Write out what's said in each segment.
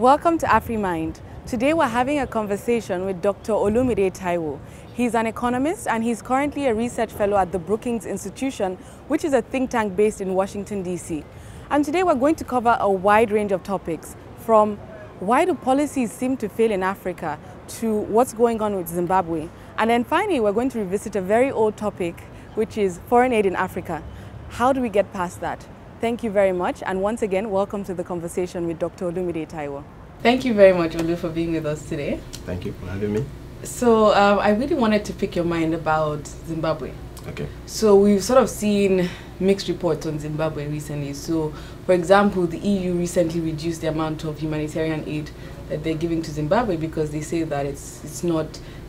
Welcome to AfriMind. Today we're having a conversation with Dr. Olumide Taiwo. He's an economist and he's currently a research fellow at the Brookings Institution, which is a think tank based in Washington, D.C. And today we're going to cover a wide range of topics, from why do policies seem to fail in Africa to what's going on with Zimbabwe. And then finally, we're going to revisit a very old topic, which is foreign aid in Africa. How do we get past that? Thank you very much. And once again, welcome to the conversation with Dr. Olumide Taiwo. Thank you very much, Olu, for being with us today. Thank you for having me. So I really wanted to pick your mind about Zimbabwe. Okay. So we've sort of seen mixed reports on Zimbabwe recently. So, for example, the EU recently reduced the amount of humanitarian aid that they're giving to Zimbabwe because they say that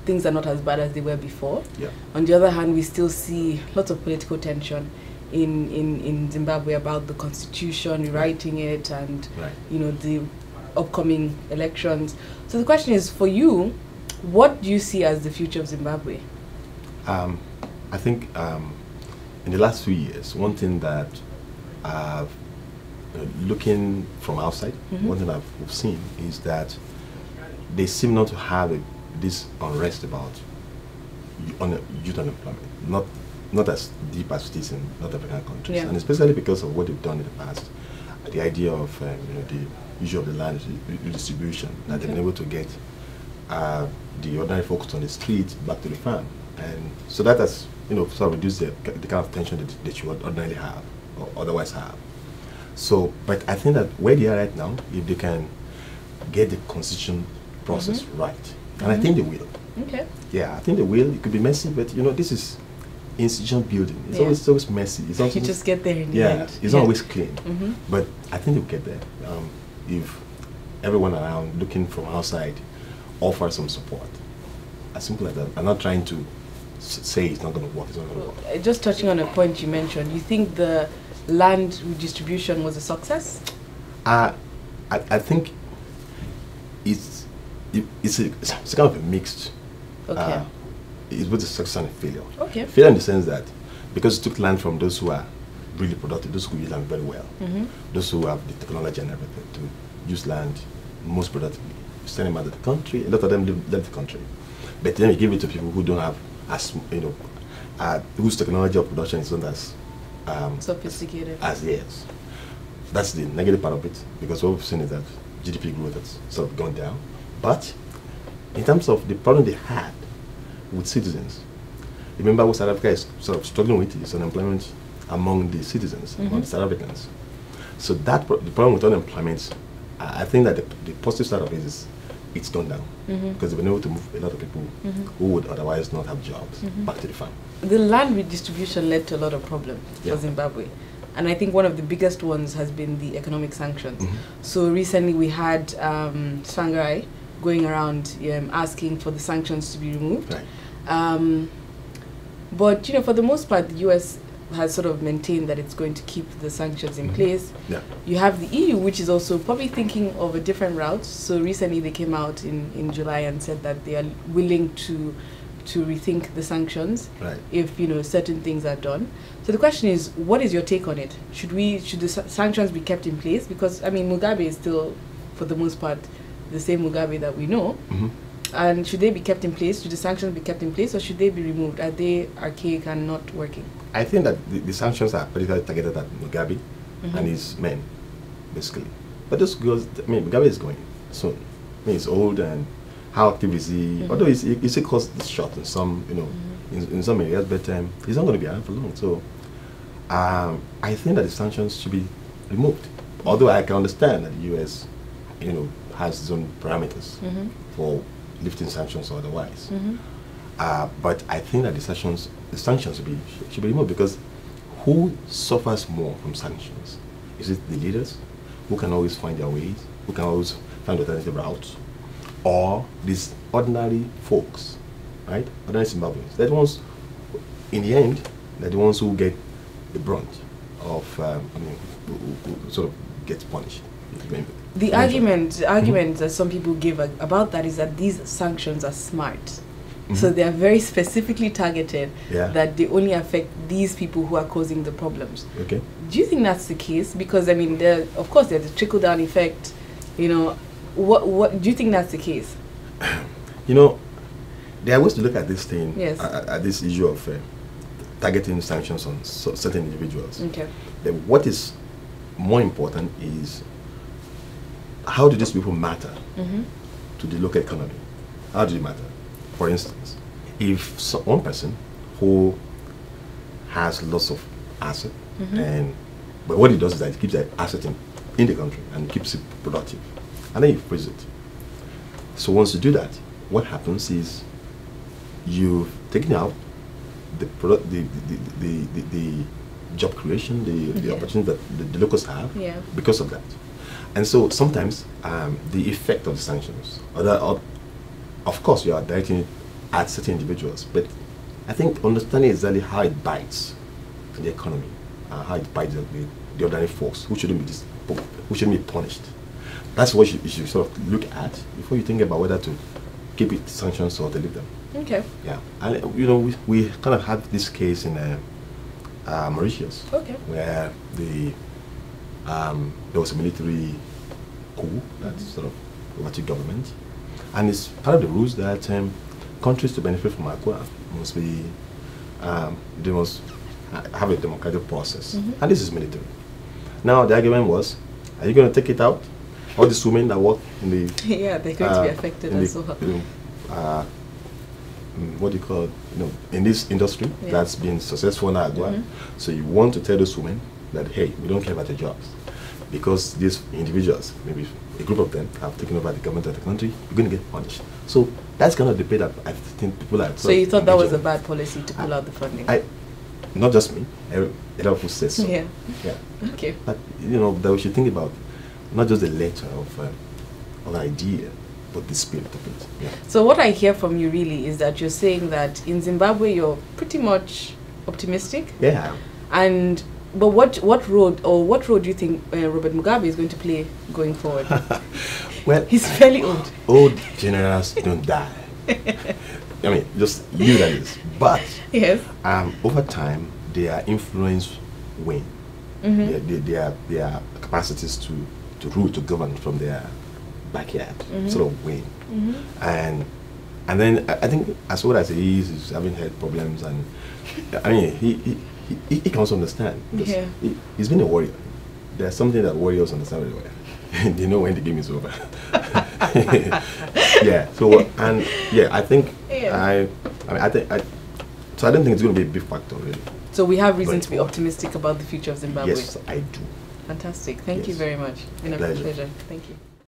things are not as bad as they were before. Yeah. On the other hand, we still see lots of political tension in Zimbabwe about the constitution, rewriting it, and the upcoming elections. So the question is, for you, what do you see as the future of Zimbabwe? I think in the last few years, one thing that looking from outside, one thing we've seen is that they seem not to have this unrest about youth unemployment, not as deep as it is in North African countries, and especially because of what they've done in the past. The idea of the issue of the land redistribution, that they've been able to get the ordinary folks on the street back to the farm, and so that has sort of reduced the kind of tension that you would ordinarily have or otherwise have. So, but I think that where they are right now, if they can get the constitution process right, and I think they will. Okay. Yeah, I think they will. It could be messy, but this is institution building. It's always messy. It's also, you just get there in the end. It's not always clean. But I think they'll get there if everyone around looking from outside offer some support. As simple as that. I'm not trying to say it's not going to work. It's not going to work. Just touching on a point you mentioned, you think the land redistribution was a success? I think it's kind of a mixed. Okay. It's both a success and a failure. Okay. Failure in the sense that because it took land from those who are really productive, those who use land very well, those who have the technology and everything to use land most productively. You send them out of the country. A lot of them left the country, but then you give it to people who don't have whose technology of production is not as sophisticated as theirs. That's the negative part of it, because what we've seen is that GDP growth has sort of gone down. But in terms of the problem they had with citizens, remember what South Africa is sort of struggling with is unemployment among the citizens, among the South Africans. So that the problem with unemployment, I think that the positive side of it is it's gone down because they've been able to move a lot of people who would otherwise not have jobs back to the farm. The land redistribution led to a lot of problems for Zimbabwe. And I think one of the biggest ones has been the economic sanctions. So recently we had Shanghai going around asking for the sanctions to be removed. Right. But for the most part, the US has sort of maintained that it's going to keep the sanctions in place. Yeah. You have the EU, which is also probably thinking of a different route. So recently they came out in July and said that they are willing to rethink the sanctions if certain things are done. So the question is, what is your take on it? Should the sanctions be kept in place? Because Mugabe is still, for the most part, the same Mugabe that we know. And should they be kept in place? Should the sanctions be kept in place, or should they be removed? Are they archaic and not working? I think that the sanctions are particularly targeted at Mugabe and his men, basically. But those girls, Mugabe is going soon. He's old, and how active is he? Although he still calls the shot in some, in some areas, but he's not going to be around for long. So I think that the sanctions should be removed. Although I can understand that the US, has its own parameters for lifting sanctions or otherwise. But I think that the sanctions should be removed, because who suffers more from sanctions? Is it the leaders who can always find their ways, who can always find alternative routes, or these ordinary folks, right? Ordinary Zimbabweans. They're the ones, in the end, they're the ones who get the brunt of, who sort of gets punished. The argument that some people give about that is that these sanctions are smart. So they are very specifically targeted, that they only affect these people who are causing the problems. Okay. Do you think that's the case? Because, of course, there's a trickle-down effect, What do you think that's the case? You know, there are ways to look at this thing, Yes. At this issue of targeting sanctions on certain individuals. Okay. Then what is more important is how do these people matter to the local economy? How do they matter? For instance, if one person who has lots of asset but what he does is that he keeps that asset in the country and keeps it productive, and then you freeze it. So once you do that, what happens is you've taken out the product, the job creation, the opportunity that the locals have because of that. And so sometimes the effect of the sanctions, of course, you are directing it at certain individuals, but I think understanding exactly how it bites the economy, how it bites the ordinary folks who shouldn't be punished. That's what you should sort of look at before you think about whether to keep it sanctions or delete them. Okay. Yeah, and you know we kind of had this case in Mauritius, where there was a military coup that sort of overtook government, and it's part of the rules that countries to benefit from AGUA must be they must have a democratic process, and this is military. Now the argument was, are you going to take it out? All these women that work in the they're going to be affected as well. What do you call it? In this industry that's been successful in AGUA. So you want to tell those women that, hey, we don't care about your jobs, because these individuals, maybe a group of them, have taken over the government of the country. You're going to get punished. So that's kind of the debate that I think people are. So you thought that was a bad policy to pull out the funding? Not just me. A lot of people say so. Yeah. Okay. But that we should think about not just the letter of an idea, but the spirit of it. Yeah. So what I hear from you really is that you're saying that in Zimbabwe you're pretty much optimistic. Yeah. But what role do you think Robert Mugabe is going to play going forward? Well, he's fairly old. Old generals don't die. I mean, just leave that is. But yes. Over time, their influence wane. Their capacities to rule, to govern from their backyard sort of wane. And then I think as well as he is, he's having health problems, and I mean he can also understand. He's been a warrior. There's something that warriors understand very well. They know when the game is over. So I think so I don't think it's going to be a big factor really. So we have reason to be optimistic about the future of Zimbabwe. Yes, I do. Fantastic. Thank you very much. It's been a pleasure. Thank you.